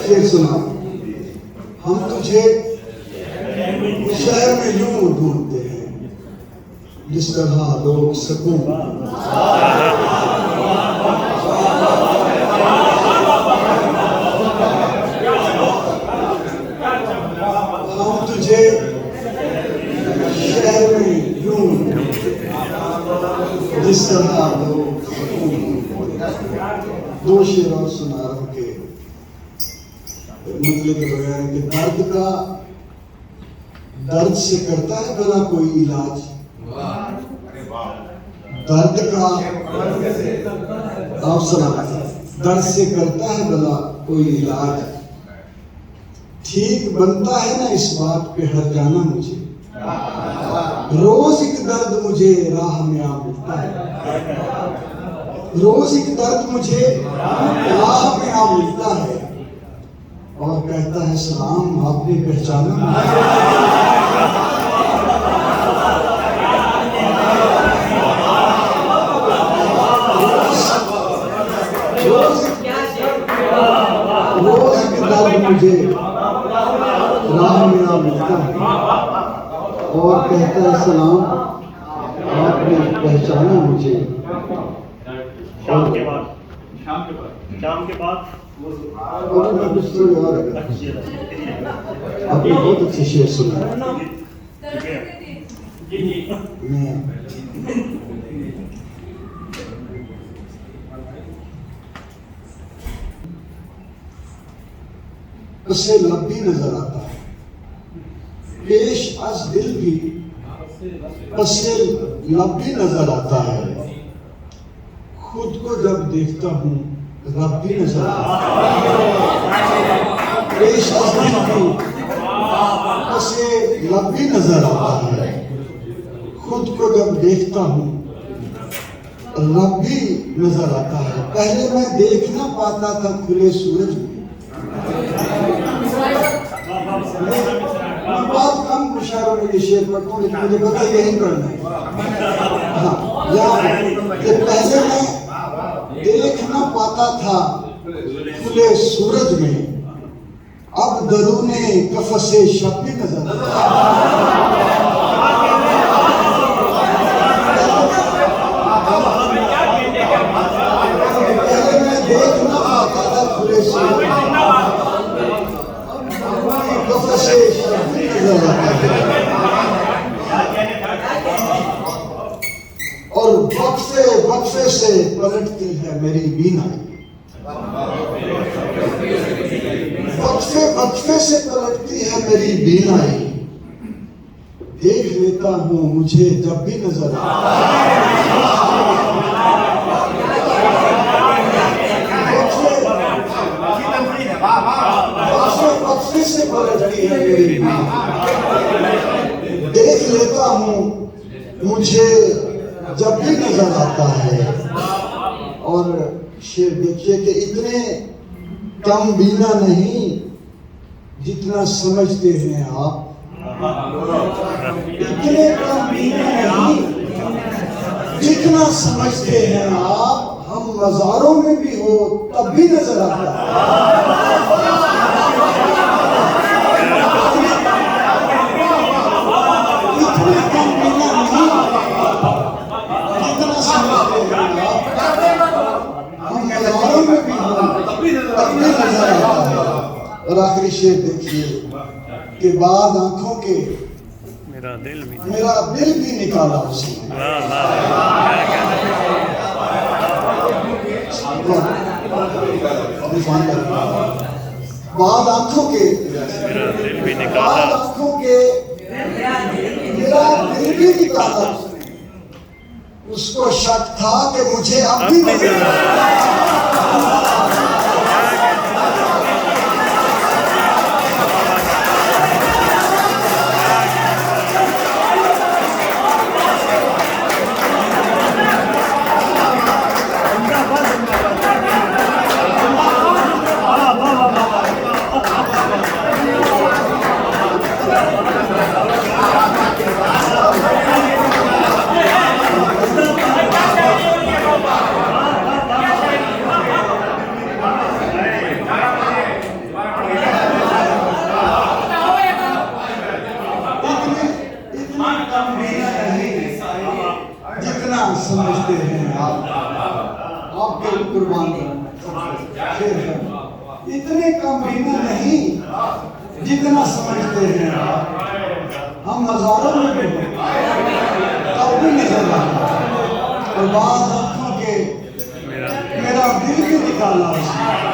फिर सुना, हम तुझे शहर में यूं ढूंढते हैं जिस तरह लोग सकून। हम तुझे शहर में यूं जिस तरह लोग सकून। दो शेर और सुना रहा हूं के मतलब बयान कि दर्द से करता है भला कोई इलाज। दर्द का आप सुना, दर्द से करता है भला कोई इलाज। ठीक बनता है ना इस बात पे हर जाना मुझे। रोज एक दर्द मुझे राह में आ मिलता है। रोज एक दर्द मुझे राह में आ मिलता है और कहता है सलाम आपने पहचाना। रोज एक दर्द मुझे राह में आ मिलता है और कहता है सलाम आपने पहचाना मुझे। शाम के बाद आपने बहुत अच्छे शेर सुना। उससे लब भी नजर आता है, पेश आज दिल भी उससे लब भी नजर आता है। खुद को जब देखता हूँ रब भी नजर आता है। पेश आज दिल भी उससे लब भी नजर आता है। खुद को जब देखता हूँ रब भी नजर आता है। पहले मैं देख ना पाता था खुले सूरज में। बहुत कम इशारों में ये शेर पढ़ता हूँ लेकिन मुझे पता यही पढ़ना है। हाँ, पहले मैं देख ना पाता था खुले सूरज में, अब दरूने कफसे शब भी नजर आता है। पहले मैं देख ना पाता था खुले सूरज में, कफसे शब भी नजर आता है। और वक्फे से पलटती है मेरी बीनाई। वक्फे से पलटती है मेरी बीनाई। देख लेता हूँ मुझे जब भी नजर आता है। वक्फे से पलटती है मेरी बीनाई। देख लेता हूँ मुझे जब भी नजर आता है। और शेर देखिए कि इतने कम बीना नहीं जितना समझते हैं आप। इतने कम बीना नहीं जितना समझते हैं आप। हम मज़ारों में भी हो तब भी नजर आता है। इतने कम बीना नहीं जितना समझते हैं आप। हम मज़ारों में भी हो तब भी नजर आता है। और आखिरी शेर देखिए कि बाद आंखों के मेरा दिल भी निकाला उसने। बाद आंखों के मेरा दिल भी निकाला उसने। उसको शक था कि मुझे अब भी नजर आपके लिए कुर्बान शेर है। इतने कम भी नहीं जितना समझते हैं हम, हजारों में भी तब भी नजर आता और बाद आंखों के मेरा दिल भी निकाला उसने।